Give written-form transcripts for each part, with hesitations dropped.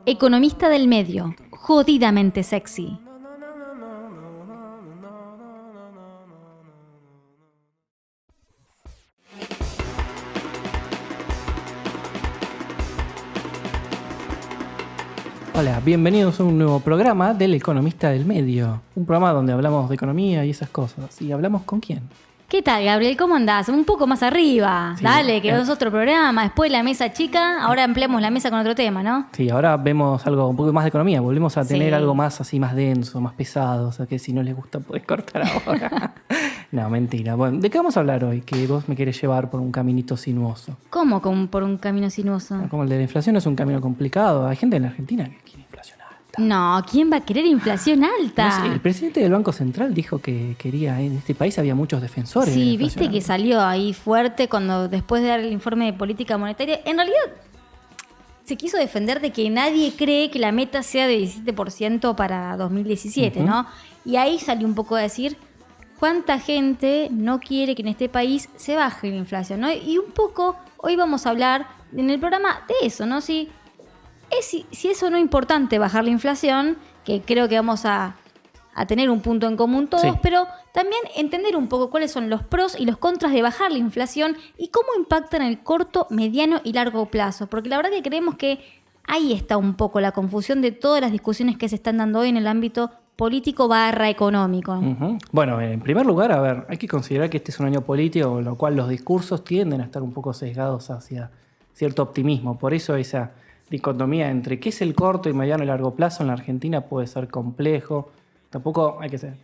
Economista del medio, jodidamente sexy. Hola, bienvenidos a un nuevo programa del Economista del Medio. Un programa donde hablamos de economía y esas cosas. ¿Y hablamos con quién? ¿Qué tal, Gabriel? ¿Cómo andás? Un poco más arriba. Sí, Dale, que es otro programa. Después la mesa chica. Ahora ampliamos la mesa con otro tema, ¿no? Sí, ahora vemos algo un poco más de economía. Volvemos a tener Sí. algo más así, más denso, más pesado. O sea que si no les gusta podés cortar ahora. No, mentira. Bueno, ¿de qué vamos a hablar hoy? Que vos me querés llevar por un caminito sinuoso. ¿Cómo por un camino sinuoso? Como el de la inflación es un camino complicado. Hay gente en la Argentina que quiere inflación alta. No, ¿quién va a querer inflación alta? No sé, el presidente del Banco Central dijo que quería, en este país había muchos defensores de la Sí, inflación viste que alta. salió ahí fuerte cuando después de dar el informe de política monetaria. En realidad se quiso defender de que nadie cree que la meta sea de 17% para 2017, ¿no? Y ahí salió un poco a decir cuánta gente no quiere que en este país se baje la inflación, ¿no? Y un poco hoy vamos a hablar en el programa de eso, ¿no? Si eso no es importante, bajar la inflación, que creo que vamos a tener un punto en común todos, Sí. pero también entender un poco cuáles son los pros y los contras de bajar la inflación y cómo impactan en el corto, mediano y largo plazo. Porque la verdad que creemos que ahí está un poco la confusión de todas las discusiones que se están dando hoy en el ámbito político/económico. Ujú. Bueno, en primer lugar, a ver, hay que considerar que este es un año político, con lo cual los discursos tienden a estar un poco sesgados hacia cierto optimismo. Por eso esa dicotomía entre qué es el corto y mediano y largo plazo en la Argentina puede ser complejo. Tampoco hay que ser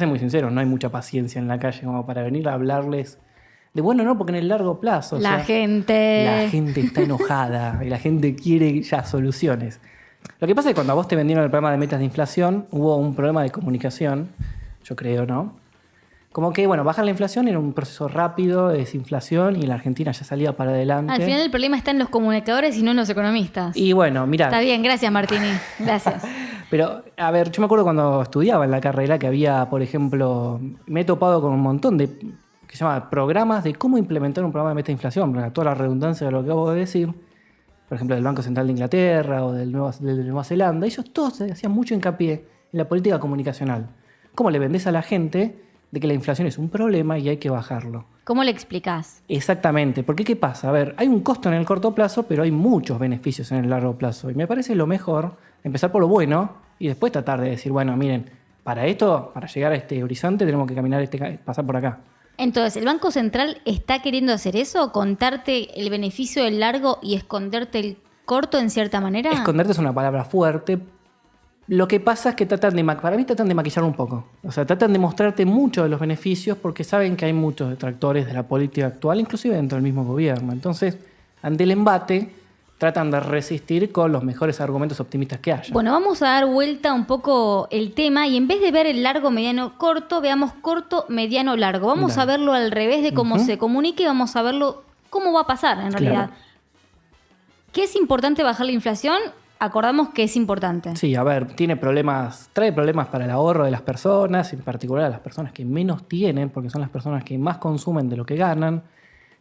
muy sinceros, no hay mucha paciencia en la calle como para venir a hablarles de bueno, no, porque en el largo plazo. o La sea, gente... la gente está enojada y la gente quiere ya soluciones. Lo que pasa es que cuando a vos te vendieron el programa de metas de inflación, hubo un problema de comunicación, yo creo, ¿no? Como que, bueno, bajar la inflación era un proceso rápido de desinflación y la Argentina ya salía para adelante. Al final el problema está en los comunicadores y no en los economistas. Y bueno, mirá, Está bien, gracias Martini. Gracias. pero a ver, yo me acuerdo cuando estudiaba en la carrera que había, por ejemplo, me he topado con un montón de, que se llama programas de cómo implementar un programa de meta de inflación, para toda la redundancia de lo que acabo de decir. Por ejemplo, del Banco Central de Inglaterra o de Nueva Zelanda, ellos todos hacían mucho hincapié en la política comunicacional. ¿Cómo le vendés a la gente de que la inflación es un problema y hay que bajarlo? ¿Cómo le explicás? Exactamente, porque ¿qué pasa? A ver, hay un costo en el corto plazo, pero hay muchos beneficios en el largo plazo. Y me parece lo mejor empezar por lo bueno y después tratar de decir, bueno, miren, para esto, para llegar a este horizonte, tenemos que caminar pasar por acá. Entonces, ¿el Banco Central está queriendo hacer eso? ¿Contarte el beneficio del largo y esconderte el corto en cierta manera? Esconderte es una palabra fuerte. Lo que pasa es que para mí tratan de maquillarlo un poco. O sea, tratan de mostrarte mucho de los beneficios porque saben que hay muchos detractores de la política actual, inclusive dentro del mismo gobierno. Entonces, ante el embate, tratan de resistir con los mejores argumentos optimistas que haya. Bueno, vamos a dar vuelta un poco el tema y en vez de ver el largo, mediano, corto, veamos corto, mediano, largo. Vamos Dale. a verlo al revés de cómo se comunique y vamos a verlo cómo va a pasar en realidad. Claro. ¿Qué es importante bajar la inflación? Acordamos que es importante. Sí, a ver, trae problemas para el ahorro de las personas, en particular a las personas que menos tienen, porque son las personas que más consumen de lo que ganan.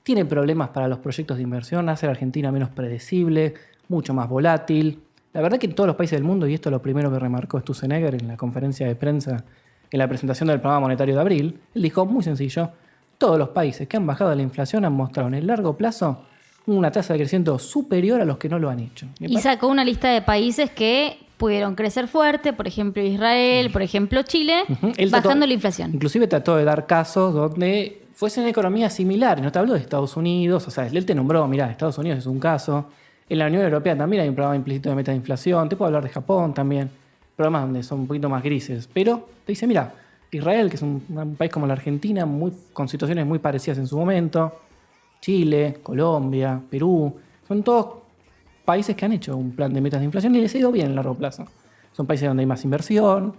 Tiene problemas para los proyectos de inversión, hace a la Argentina menos predecible, mucho más volátil. La verdad que en todos los países del mundo, y esto es lo primero que remarcó Sturzenegger en la conferencia de prensa, en la presentación del programa monetario de abril, él dijo muy sencillo, todos los países que han bajado la inflación han mostrado en el largo plazo una tasa de crecimiento superior a los que no lo han hecho. Y sacó una lista de países que pudieron crecer fuerte, por ejemplo Israel, por ejemplo Chile, Él bajando trató- la inflación. Inclusive trató de dar casos donde fuesen economías similares. No te habló de Estados Unidos, o sea, él te nombró, mirá, Estados Unidos es un caso. En la Unión Europea también hay un programa implícito de meta de inflación. Te puedo hablar de Japón también. Programas donde son un poquito más grises. Pero te dice, mira, Israel, que es un país como la Argentina, con situaciones muy parecidas en su momento. Chile, Colombia, Perú. Son todos países que han hecho un plan de metas de inflación y les ha ido bien a largo plazo. Son países donde hay más inversión,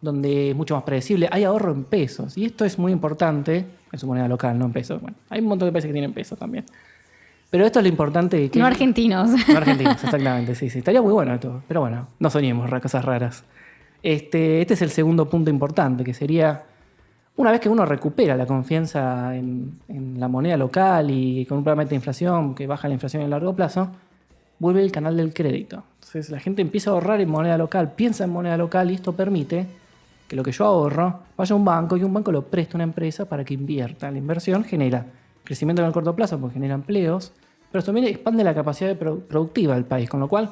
donde es mucho más predecible, hay ahorro en pesos. Y esto es muy importante en su moneda local, no en pesos. Bueno, hay un montón de países que tienen pesos también. Pero esto es lo importante. No argentinos. No argentinos, exactamente, sí. Estaría muy bueno esto. Pero bueno, no soñemos cosas raras. Este es el segundo punto importante, que sería Una vez que uno recupera la confianza en la moneda local y con un programa de inflación que baja la inflación en el largo plazo, vuelve el canal del crédito. Entonces la gente empieza a ahorrar en moneda local, piensa en moneda local y esto permite que lo que yo ahorro vaya a un banco y un banco lo presta a una empresa para que invierta. La inversión genera crecimiento en el corto plazo porque genera empleos, pero esto también expande la capacidad productiva del país, con lo cual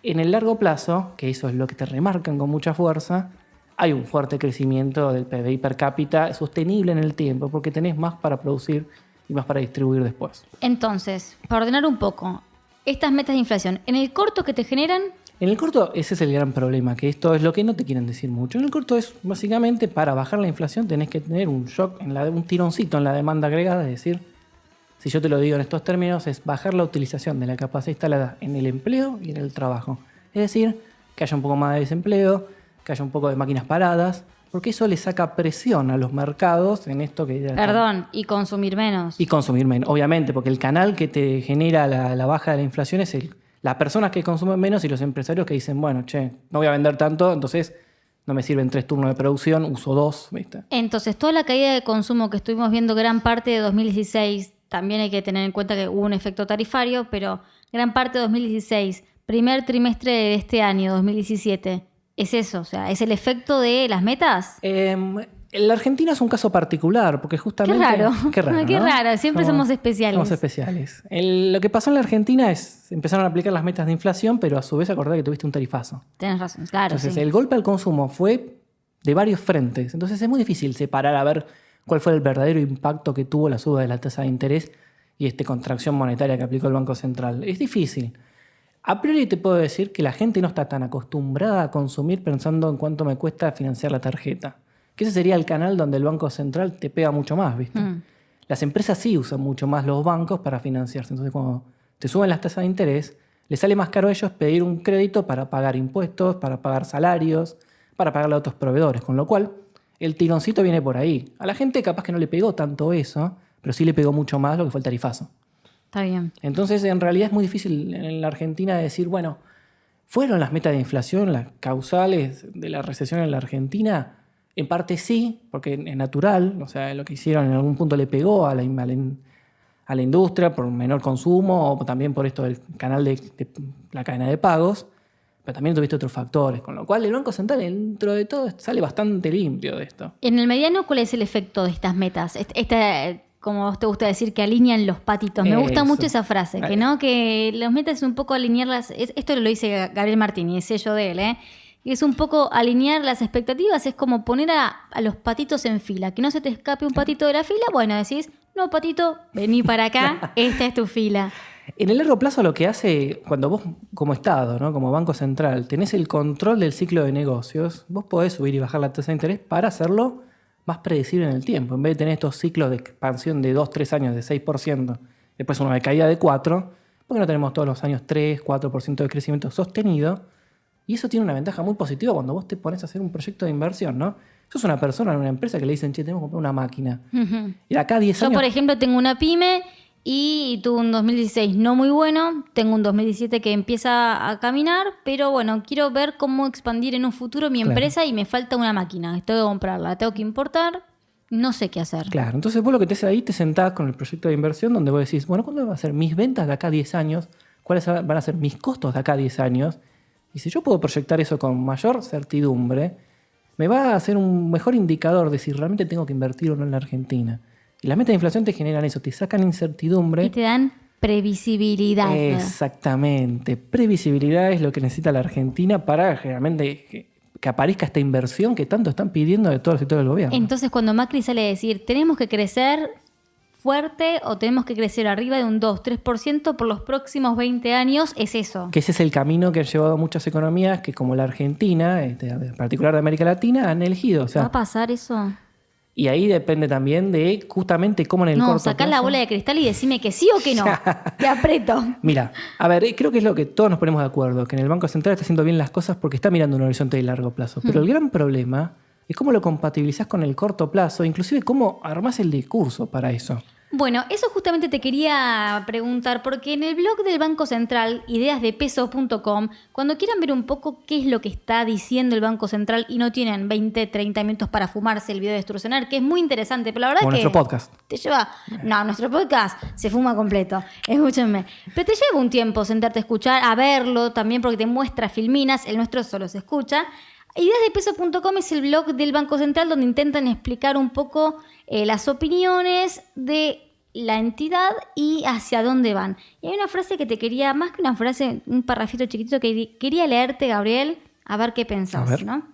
en el largo plazo, que eso es lo que te remarcan con mucha fuerza, hay un fuerte crecimiento del PBI per cápita sostenible en el tiempo porque tenés más para producir y más para distribuir después. Entonces, para ordenar un poco, estas metas de inflación, ¿en el corto que te generan? En el corto, ese es el gran problema, que esto es lo que no te quieren decir mucho. En el corto es, básicamente, para bajar la inflación tenés que tener un shock, un tironcito en la demanda agregada, es decir, si yo te lo digo en estos términos, es bajar la utilización de la capacidad instalada en el empleo y en el trabajo. Es decir, que haya un poco más de desempleo, que haya un poco de máquinas paradas, porque eso le saca presión a los mercados en esto que... Perdón, y consumir menos. Y consumir menos, obviamente, porque el canal que te genera la baja de la inflación es las personas que consumen menos y los empresarios que dicen, bueno, no voy a vender tanto, entonces no me sirven 3 turnos de producción, uso 2, ¿viste? Entonces, toda la caída de consumo que estuvimos viendo gran parte de 2016, también hay que tener en cuenta que hubo un efecto tarifario, pero gran parte de 2016, primer trimestre de este año, 2017... ¿Es eso? O sea, ¿es el efecto de las metas? La Argentina es un caso particular, porque justamente... Qué raro. Qué ¿no? raro, siempre somos especiales. Somos especiales. Lo que pasó en la Argentina es empezaron a aplicar las metas de inflación, pero a su vez acordá que tuviste un tarifazo. Tienes razón, claro. Entonces, sí. El golpe al consumo fue de varios frentes. Entonces, es muy difícil separar a ver cuál fue el verdadero impacto que tuvo la suba de la tasa de interés y contracción monetaria que aplicó el Banco Central. Es difícil. A priori te puedo decir que la gente no está tan acostumbrada a consumir pensando en cuánto me cuesta financiar la tarjeta. Que ese sería el canal donde el Banco Central te pega mucho más, ¿viste? Las empresas sí usan mucho más los bancos para financiarse. Entonces, cuando te suben las tasas de interés, les sale más caro a ellos pedir un crédito para pagar impuestos, para pagar salarios, para pagarle a otros proveedores. Con lo cual, el tironcito viene por ahí. A la gente capaz que no le pegó tanto eso, pero sí le pegó mucho más lo que fue el tarifazo. Está bien. Entonces, en realidad es muy difícil en la Argentina decir, bueno, ¿fueron las metas de inflación las causales de la recesión en la Argentina? En parte sí, porque es natural, o sea, lo que hicieron en algún punto le pegó a la industria por un menor consumo o también por esto del canal de la cadena de pagos, pero también tuviste otros factores, con lo cual el Banco Central dentro de todo sale bastante limpio de esto. En el mediano, ¿cuál es el efecto de estas metas? Como vos te gusta decir, que alinean los patitos. Me gusta mucho esa frase, que las metas es un poco alinearlas. Esto lo dice Gabriel Martini, es sello de él, Y es un poco alinear las expectativas, es como poner a los patitos en fila, que no se te escape un patito de la fila. Bueno, decís, no, patito, vení para acá, esta es tu fila. En el largo plazo lo que hace, cuando vos como Estado, ¿no? Como Banco Central, tenés el control del ciclo de negocios, vos podés subir y bajar la tasa de interés para hacerlo más predecible en el tiempo. En vez de tener estos ciclos de expansión de 2-3 años de 6%, después uno de caída de 4%, ¿por qué no tenemos todos los años 3-4% de crecimiento sostenido? Y eso tiene una ventaja muy positiva cuando vos te pones a hacer un proyecto de inversión, ¿no? Sos una persona en una empresa que le dicen, che, tenemos que comprar una máquina. Y de acá a 10 años... Yo, por ejemplo, tengo una pyme y tuve un 2016 no muy bueno, tengo un 2017 que empieza a caminar, pero bueno, quiero ver cómo expandir en un futuro mi empresa y me falta una máquina, tengo que comprarla, tengo que importar, no sé qué hacer. Claro, entonces vos lo que te haces ahí, te sentás con el proyecto de inversión donde vos decís, bueno, ¿cuándo van a ser mis ventas de acá a 10 años? ¿Cuáles van a ser mis costos de acá a 10 años? Y si yo puedo proyectar eso con mayor certidumbre, me va a hacer un mejor indicador de si realmente tengo que invertir o no en la Argentina. Y las metas de inflación te generan eso, te sacan incertidumbre. Y te dan previsibilidad. Exactamente. Previsibilidad es lo que necesita la Argentina para realmente que aparezca esta inversión que tanto están pidiendo de todo el sector del gobierno. Entonces, cuando Macri sale a decir, tenemos que crecer fuerte o tenemos que crecer arriba de un 2-3% por los próximos 20 años, es eso. Que ese es el camino que han llevado muchas economías que, como la Argentina, en particular de América Latina, han elegido. O sea, ¿va a pasar eso? Y ahí depende también de justamente cómo en el corto plazo... No, sacá la bola de cristal y decime que sí o que no. Te aprieto. Mira, a ver, creo que es lo que todos nos ponemos de acuerdo, que en el Banco Central está haciendo bien las cosas porque está mirando un horizonte de largo plazo. Pero el gran problema es cómo lo compatibilizás con el corto plazo, inclusive cómo armás el discurso para eso. Bueno, eso justamente te quería preguntar, porque en el blog del Banco Central, ideasdepeso.com, cuando quieran ver un poco qué es lo que está diciendo el Banco Central y no tienen 20, 30 minutos para fumarse el video de Sturzenegger, que es muy interesante, pero la verdad Como es que... nuestro podcast. Te lleva... No, nuestro podcast se fuma completo, escúchenme. Pero te lleva un tiempo sentarte a escuchar, a verlo también, porque te muestra filminas, el nuestro solo se escucha. Ideasdepeso.com es el blog del Banco Central donde intentan explicar un poco las opiniones de la entidad y hacia dónde van. Y hay una frase que te quería, más que una frase, un parrafito chiquitito que quería leerte, Gabriel, a ver qué pensás, ¿no?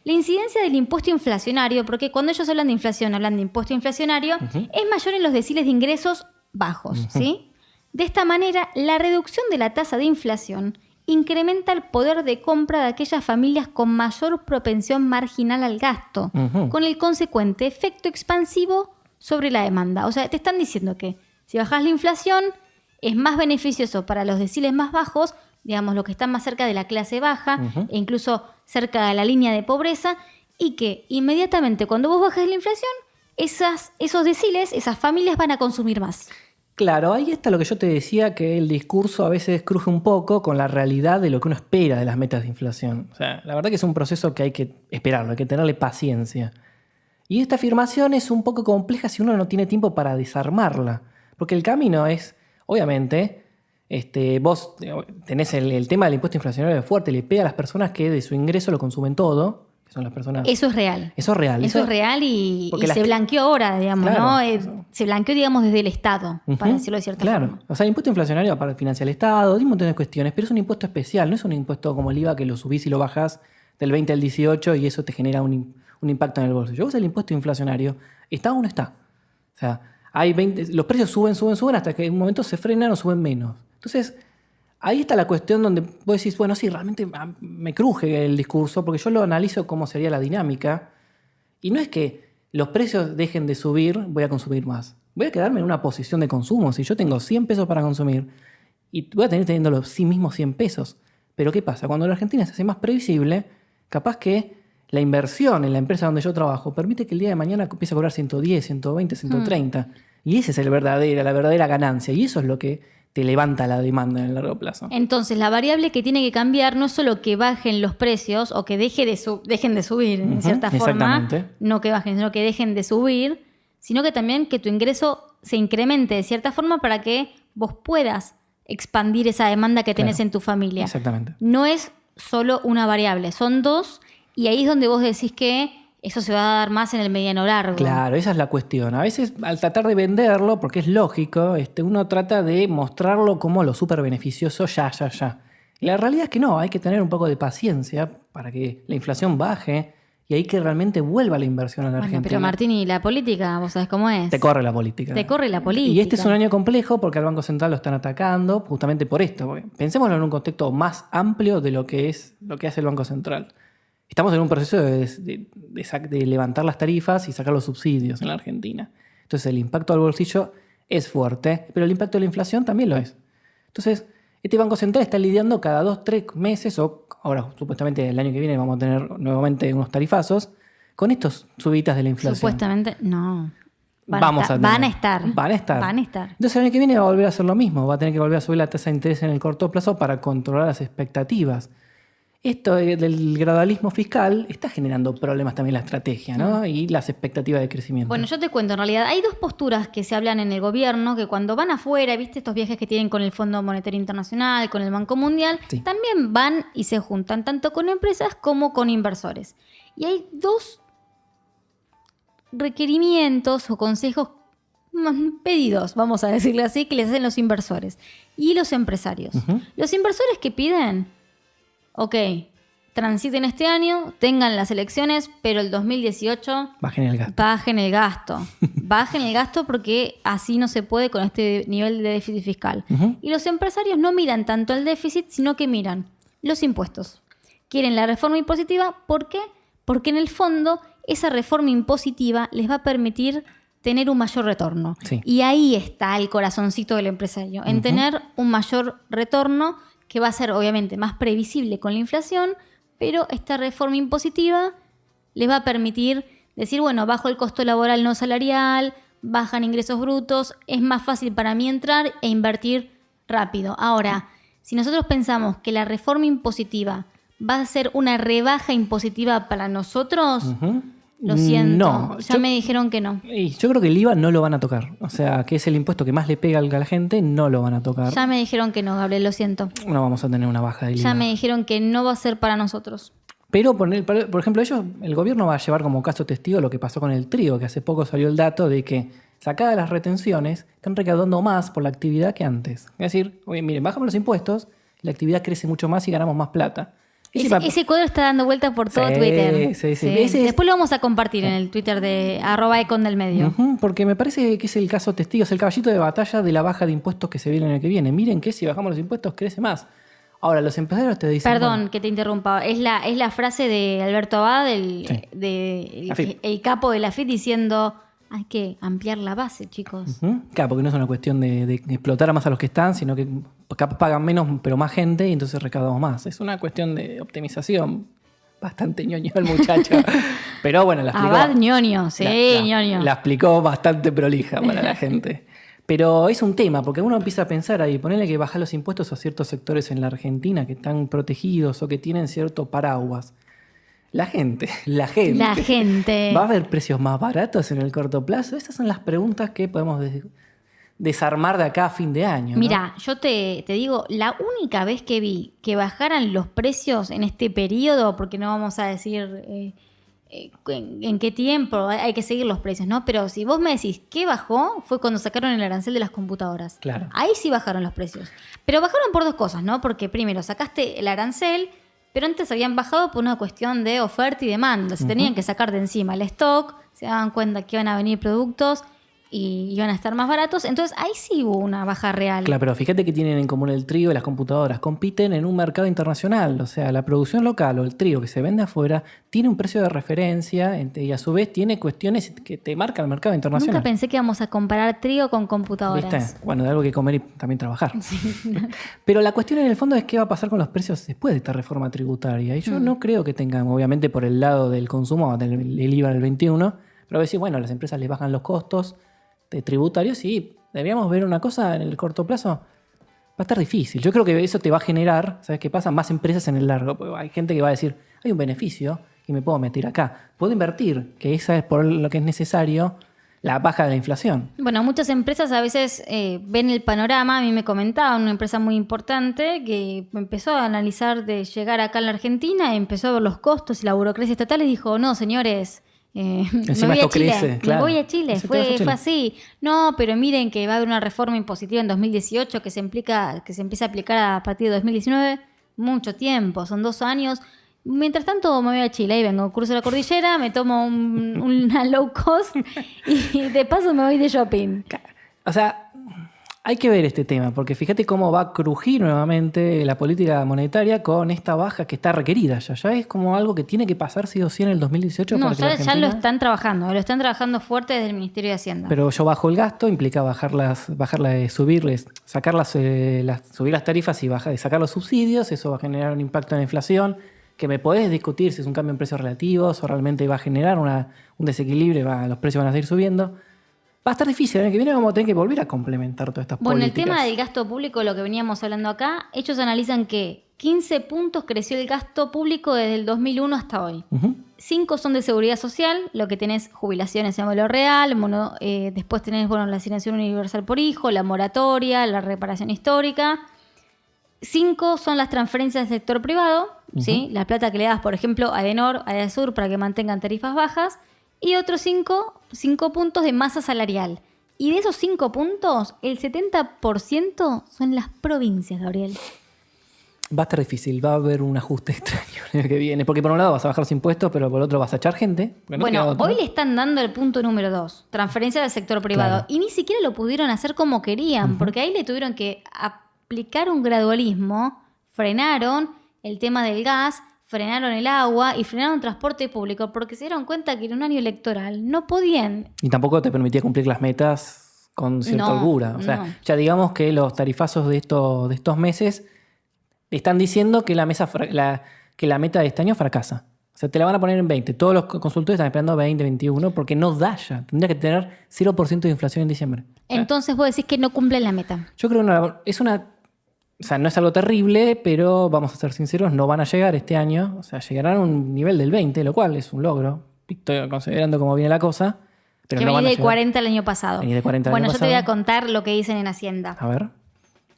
La incidencia del impuesto inflacionario, porque cuando ellos hablan de inflación, hablan de impuesto inflacionario, es mayor en los deciles de ingresos bajos, ¿sí? De esta manera, la reducción de la tasa de inflación incrementa el poder de compra de aquellas familias con mayor propensión marginal al gasto, con el consecuente efecto expansivo sobre la demanda. O sea, te están diciendo que si bajás la inflación es más beneficioso para los deciles más bajos, digamos, los que están más cerca de la clase baja e incluso cerca de la línea de pobreza, y que inmediatamente cuando vos bajas la inflación, esos deciles, esas familias van a consumir más. Claro, ahí está lo que yo te decía, que el discurso a veces cruje un poco con la realidad de lo que uno espera de las metas de inflación. O sea, la verdad que es un proceso que hay que esperarlo, hay que tenerle paciencia. Y esta afirmación es un poco compleja si uno no tiene tiempo para desarmarla. Porque el camino es, obviamente, vos tenés el tema del impuesto inflacionario fuerte, le pega a las personas que de su ingreso lo consumen todo, que son las personas... Eso es real. Eso es real. Eso es real y se blanqueó ahora, digamos, claro, ¿no? Se blanqueó, digamos, desde el Estado, para decirlo de cierta forma. Claro. O sea, el impuesto inflacionario financia el Estado, tiene un montón de cuestiones, pero es un impuesto especial, no es un impuesto como el IVA que lo subís y lo bajás del 20 al 18 y eso te genera un impacto en el bolsillo. Vos el impuesto inflacionario, ¿está o no está? O sea, los precios suben hasta que en un momento se frenan o suben menos. Entonces, ahí está la cuestión donde vos decís, bueno, sí, realmente me cruje el discurso, porque yo lo analizo cómo sería la dinámica, y no es que los precios dejen de subir, voy a consumir más. Voy a quedarme en una posición de consumo. Si yo tengo 100 pesos para consumir, y voy a tener teniendo los sí mismos 100 pesos. Pero ¿qué pasa? Cuando la Argentina se hace más previsible, capaz que la inversión en la empresa donde yo trabajo permite que el día de mañana empiece a cobrar 110, 120, 130. Y esa es la verdadera ganancia. Y eso es lo que te levanta la demanda en el largo plazo. Entonces, la variable que tiene que cambiar no es solo que bajen los precios o que dejen de subir, en cierta forma. No que bajen, sino que dejen de subir, sino que también que tu ingreso se incremente de cierta forma para que vos puedas expandir esa demanda que tenés en tu familia. Exactamente. No es solo una variable, son dos, y ahí es donde vos decís que eso se va a dar más en el mediano largo. Claro, esa es la cuestión. A veces, al tratar de venderlo, porque es lógico, uno trata de mostrarlo como lo súper beneficioso ya. Y la realidad es que no, hay que tener un poco de paciencia para que la inflación baje y ahí que realmente vuelva la inversión a la Argentina. Pero Martín, ¿y la política? ¿Vos sabés cómo es? Te corre la política. Te corre la política. Y este es un año complejo porque al Banco Central lo están atacando justamente por esto. Porque pensémoslo en un contexto más amplio de lo que hace el Banco Central. Estamos en un proceso de levantar las tarifas y sacar los subsidios en la Argentina. Entonces el impacto al bolsillo es fuerte, pero el impacto de la inflación también lo es. Entonces, este Banco Central está lidiando cada 2-3 meses, o ahora supuestamente el año que viene vamos a tener nuevamente unos tarifazos, con estos subidas de la inflación. Supuestamente, no. Van a estar. Entonces el año que viene va a volver a hacer lo mismo, va a tener que volver a subir la tasa de interés en el corto plazo para controlar las expectativas. Esto del gradualismo fiscal está generando problemas también en la estrategia, ¿no? Y las expectativas de crecimiento. Bueno, yo te cuento, en realidad hay dos posturas que se hablan en el gobierno, que cuando van afuera, ¿viste? Estos viajes que tienen con el Fondo Monetario Internacional, con el Banco Mundial, también van y se juntan tanto con empresas como con inversores. Y hay dos requerimientos o consejos, pedidos, vamos a decirle así, que les hacen los inversores y los empresarios. Los inversores que piden... Ok, transiten este año, tengan las elecciones, pero el 2018... Bajen el gasto. Bajen el gasto porque así no se puede con este nivel de déficit fiscal. Y los empresarios no miran tanto el déficit, sino que miran los impuestos. Quieren la reforma impositiva, ¿por qué? Porque en el fondo esa reforma impositiva les va a permitir tener un mayor retorno. Sí. Y ahí está el corazoncito del empresario, en tener un mayor retorno que va a ser obviamente más previsible con la inflación, pero esta reforma impositiva les va a permitir decir, bueno, bajo el costo laboral no salarial, bajan ingresos brutos, es más fácil para mí entrar e invertir rápido. Ahora, si nosotros pensamos que la reforma impositiva va a ser una rebaja impositiva para nosotros, lo siento, No, me dijeron que no. Y yo creo que el IVA no lo van a tocar. O sea, que es el impuesto que más le pega a la gente, no lo van a tocar. Ya me dijeron que no, Gabriel, lo siento. No vamos a tener una baja del IVA. Ya me dijeron que no va a ser para nosotros. Pero, por ejemplo, el gobierno va a llevar como caso testigo lo que pasó con el trigo, que hace poco salió el dato de que, sacadas las retenciones, están recaudando más por la actividad que antes. Es decir, oye, miren, bajamos los impuestos, la actividad crece mucho más y ganamos más plata. Ese cuadro está dando vuelta por todo Twitter. Sí. Después lo vamos a compartir en el Twitter de @econdelmedio. Porque me parece que es el caso testigo, es el caballito de batalla de la baja de impuestos que se viene en el que viene. Miren que si bajamos los impuestos crece más. Ahora, los empresarios te dicen... Perdón que te interrumpa. Es la frase de Alberto Abad, el capo de la FIT, diciendo hay que ampliar la base, chicos. Claro, porque no es una cuestión de explotar más a los que están, sino que capaz pagan menos, pero más gente, y entonces recaudamos más. Es una cuestión de optimización. Bastante ñoño el muchacho. Pero bueno, la explicó. Abad ñoño, sí, ñoño. La explicó bastante prolija para la gente. Pero es un tema, porque uno empieza a pensar ahí, ponerle que bajar los impuestos a ciertos sectores en la Argentina que están protegidos o que tienen cierto paraguas. La gente. ¿Va a haber precios más baratos en el corto plazo? Esas son las preguntas que podemos desarmar de acá a fin de año, ¿no? Mira, yo te digo, la única vez que vi que bajaran los precios en este periodo, porque no vamos a decir en qué tiempo hay que seguir los precios, ¿no? Pero si vos me decís ¿qué bajó? Fue cuando sacaron el arancel de las computadoras. Claro. Ahí sí bajaron los precios. Pero bajaron por dos cosas, ¿no? Porque primero sacaste el arancel, pero antes habían bajado por una cuestión de oferta y demanda. Se tenían que sacar de encima el stock, se daban cuenta que iban a venir productos y iban a estar más baratos. Entonces ahí sí hubo una baja real. Claro, pero fíjate que tienen en común el trigo y las computadoras. Compiten en un mercado internacional. O sea, la producción local o el trigo que se vende afuera tiene un precio de referencia y a su vez tiene cuestiones que te marcan el mercado internacional. Nunca pensé que íbamos a comparar trigo con computadoras. ¿Viste? Bueno, de algo que comer y también trabajar. Sí. Pero la cuestión en el fondo es qué va a pasar con los precios después de esta reforma tributaria. Y yo no creo que tengan, obviamente por el lado del consumo, el IVA del 21, pero decir, bueno, las empresas les bajan los costos tributarios y deberíamos ver una cosa en el corto plazo. Va a estar difícil. Yo creo que eso te va a generar, ¿sabes qué pasa? Más empresas en el largo. Hay gente que va a decir, hay un beneficio y me puedo meter acá. Puedo invertir, que esa es por lo que es necesario la baja de la inflación. Bueno, muchas empresas a veces ven el panorama. A mí me comentaba una empresa muy importante que empezó a analizar de llegar acá a la Argentina, empezó a ver los costos y la burocracia estatal y dijo, no, señores, me voy a Chile. Crece, claro. Me voy a Chile. Fue así. No, pero miren que va a haber una reforma impositiva en 2018 que se empieza a aplicar a partir de 2019. Mucho tiempo, son 2 años. Mientras tanto me voy a Chile y vengo, cruzo la cordillera, me tomo una low cost y de paso me voy de shopping. O sea, hay que ver este tema, porque fíjate cómo va a crujir nuevamente la política monetaria con esta baja que está requerida ya. Ya es como algo que tiene que pasar sí o sí en el 2018. No, para que la Argentina... ya lo están trabajando fuerte desde el Ministerio de Hacienda. Pero yo bajo el gasto, implica subir las tarifas y sacar los subsidios. Eso va a generar un impacto en la inflación, que me podés discutir si es un cambio en precios relativos o realmente va a generar un desequilibrio, los precios van a seguir subiendo. Va a estar difícil, el año que viene vamos a tener que volver a complementar todas estas políticas. Bueno, el tema del gasto público, lo que veníamos hablando acá, ellos analizan que 15 puntos creció el gasto público desde el 2001 hasta hoy. 5 son de seguridad social, lo que tenés jubilaciones en valor real, después tenés la asignación universal por hijo, la moratoria, la reparación histórica. 5 son las transferencias del sector privado, ¿sí? La plata que le das, por ejemplo, a Edenor, a Edesur para que mantengan tarifas bajas. Y otros 5 puntos de masa salarial. Y de esos 5 puntos, el 70% son las provincias, Gabriel. Va a estar difícil, va a haber un ajuste extraño en el que viene. Porque por un lado vas a bajar los impuestos, pero por otro vas a echar gente. Bueno, hoy le están dando el punto número 2, transferencia del sector privado. Claro. Y ni siquiera lo pudieron hacer como querían, porque ahí le tuvieron que aplicar un gradualismo, frenaron el tema del gas, frenaron el agua y frenaron el transporte público porque se dieron cuenta que en un año electoral no podían. Y tampoco te permitía cumplir las metas con cierta holgura. O sea, ya digamos que los tarifazos de estos meses están diciendo que la meta de este año fracasa. O sea, te la van a poner en 20. Todos los consultores están esperando 20, 21, porque no da ya. Tendría que tener 0% de inflación en diciembre. Entonces vos decís que no cumplen la meta. Yo creo que o sea, no es algo terrible, pero vamos a ser sinceros, no van a llegar este año. O sea, llegarán a un nivel del 20, lo cual es un logro. Estoy considerando cómo viene la cosa. Pero que no venía van a de 40 el año pasado. Venía de 40 el año yo pasado. te voy a contar lo que dicen en Hacienda. A ver.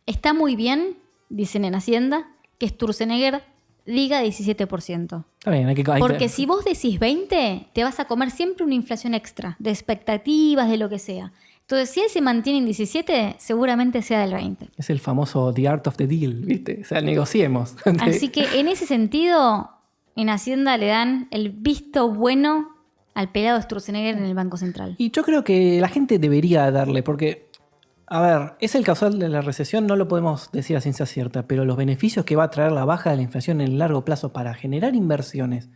Está muy bien, dicen en Hacienda, que Sturzenegger diga 17%. Está bien, Porque si vos decís 20, te vas a comer siempre una inflación extra, de expectativas, de lo que sea. Entonces, si él se mantiene en 17, seguramente sea del 20. Es el famoso The Art of the Deal, ¿viste? O sea, negociemos. Así que en ese sentido, en Hacienda le dan el visto bueno al pelado Sturzenegger en el Banco Central. Y yo creo que la gente debería darle, porque, a ver, es el causal de la recesión, no lo podemos decir a ciencia cierta, pero los beneficios que va a traer la baja de la inflación en el largo plazo para generar inversiones,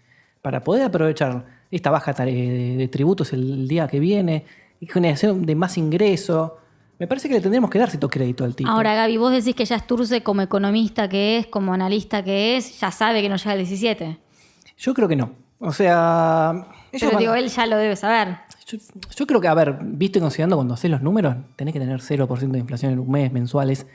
para poder aprovechar esta baja de tributos el día que viene, y generación de más ingreso, me parece que le tendríamos que dar cierto crédito al tipo. Ahora, Gaby, vos decís que ya Sturze, como economista que es, como analista que es, ya sabe que no llega al 17. Yo creo que no. O sea... Pero digo, él ya lo debe saber. Yo creo que, a ver, visto y considerando cuando haces los números, tenés que tener 0% de inflación en un mes mensual. Es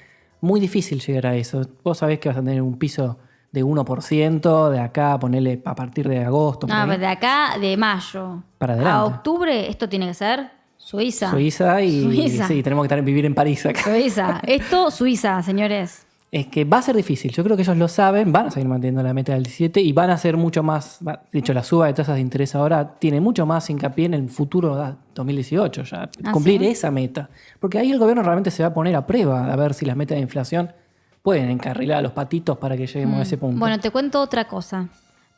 muy difícil llegar a eso. Vos sabés que vas a tener un piso de 1% de acá, ponele a partir de agosto. No, pero de acá, de mayo para adelante. A octubre, esto tiene que ser Suiza. Suiza y Suiza. Sí, tenemos que vivir en París acá. Suiza. Esto, Suiza, señores. Es que va a ser difícil. Yo creo que ellos lo saben, van a seguir manteniendo la meta del 17 y van a hacer mucho más. De hecho, la suba de tasas de interés ahora tiene mucho más hincapié en el futuro 2018, ya cumplir ¿sí? esa meta. Porque ahí el gobierno realmente se va a poner a prueba a ver si las metas de inflación pueden encarrilar a los patitos para que lleguemos a ese punto. Bueno, te cuento otra cosa.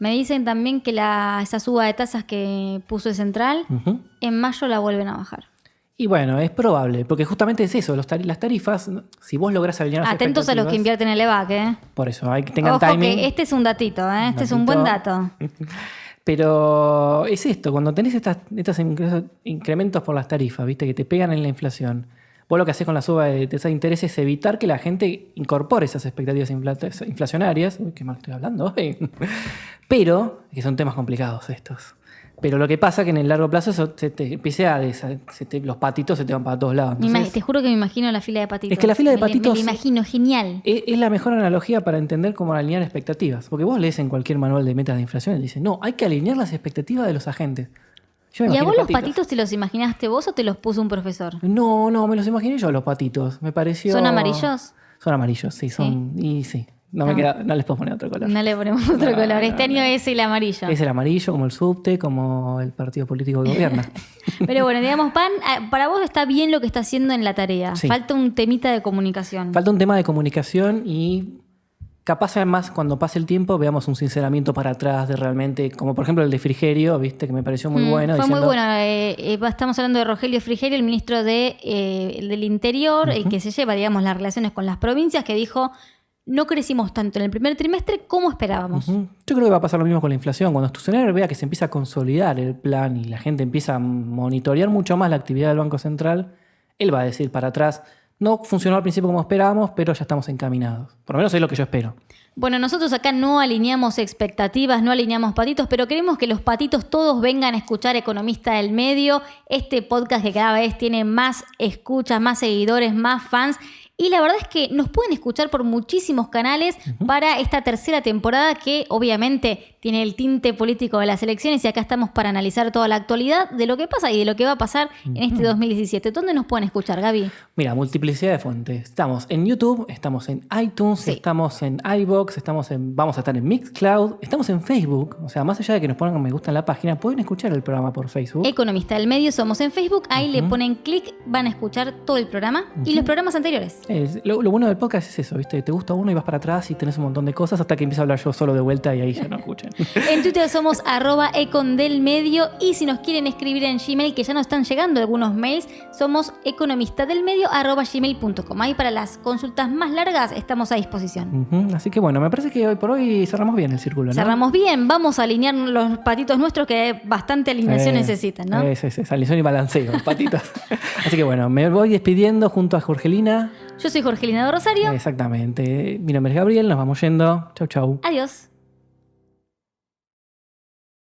Me dicen también que esa suba de tasas que puso el Central, en mayo la vuelven a bajar. Y bueno, es probable, porque justamente es eso, las tarifas, si vos lográs alinear las Atentos a los que invierten en el EVAC, ¿eh? Por eso, hay que tengan Ojo timing. que este es un datito, ¿eh? Este es un buen dato. Pero es esto, cuando tenés estos incrementos por las tarifas, ¿viste? Que te pegan en la inflación, vos lo que haces con la suba de tasas de interés es evitar que la gente incorpore esas expectativas inflacionarias. Uy, qué mal estoy hablando hoy. Pero, que son temas complicados estos. Pero lo que pasa es que en el largo plazo eso se te empieza los patitos se te van para todos lados. Entonces, te juro que me imagino la fila de patitos. Es que la fila de patitos... Me la imagino, genial. Es la mejor analogía para entender cómo alinear expectativas. Porque vos lees en cualquier manual de metas de inflación y dice, no, hay que alinear las expectativas de los agentes. ¿Y a vos los patitos te los imaginaste vos o te los puso un profesor? No, me los imaginé yo los patitos. Me pareció... ¿Son amarillos? Son amarillos, sí. Y sí. No les puedo poner otro color. No le ponemos otro color. Este año es el amarillo. Es el amarillo, como el subte, como el partido político que gobierna. Pero bueno, digamos, Pan, para vos está bien lo que está haciendo en la tarea. Sí. Falta un temita de comunicación. Falta un tema de comunicación y capaz además cuando pase el tiempo veamos un sinceramiento para atrás de realmente, como por ejemplo el de Frigerio, viste, que me pareció muy bueno. Fue muy bueno. Estamos hablando de Rogelio Frigerio, el ministro del Interior, el que se lleva, digamos, las relaciones con las provincias, que dijo... No crecimos tanto en el primer trimestre como esperábamos. Yo creo que va a pasar lo mismo con la inflación. Cuando Sturzenegger vea que se empieza a consolidar el plan y la gente empieza a monitorear mucho más la actividad del Banco Central, él va a decir para atrás, no funcionó al principio como esperábamos, pero ya estamos encaminados. Por lo menos es lo que yo espero. Bueno, nosotros acá no alineamos expectativas, no alineamos patitos, pero queremos que los patitos todos vengan a escuchar Economista del Medio, este podcast que cada vez tiene más escuchas, más seguidores, más fans. Y la verdad es que nos pueden escuchar por muchísimos canales para esta tercera temporada que obviamente tiene el tinte político de las elecciones y acá estamos para analizar toda la actualidad de lo que pasa y de lo que va a pasar en este 2017. ¿Dónde nos pueden escuchar, Gaby? Mira, multiplicidad de fuentes. Estamos en YouTube, estamos en iTunes, estamos en iVoox, vamos a estar en Mixcloud, estamos en Facebook. O sea, más allá de que nos pongan me gusta en la página, pueden escuchar el programa por Facebook. Economista del Medio, somos en Facebook. Ahí le ponen clic, van a escuchar todo el programa y los programas anteriores. Lo bueno del podcast es eso, ¿viste? Te gusta uno y vas para atrás y tenés un montón de cosas hasta que empiezo a hablar yo solo de vuelta y ahí ya no escuchan. En Twitter somos @econdelmedio y si nos quieren escribir en Gmail, que ya nos están llegando algunos mails, somos economistadelmedio@gmail.com. Ahí para las consultas más largas estamos a disposición. Así que bueno, me parece que hoy por hoy cerramos bien el círculo, ¿no? Cerramos bien, vamos a alinear los patitos nuestros que bastante alineación necesitan, ¿no? Es alineación y balanceo, los patitos. Así que bueno, me voy despidiendo junto a Jorgelina. Yo soy Jorgelina de Rosario. Exactamente. Mi nombre es Gabriel, nos vamos yendo. Chau, chau. Adiós.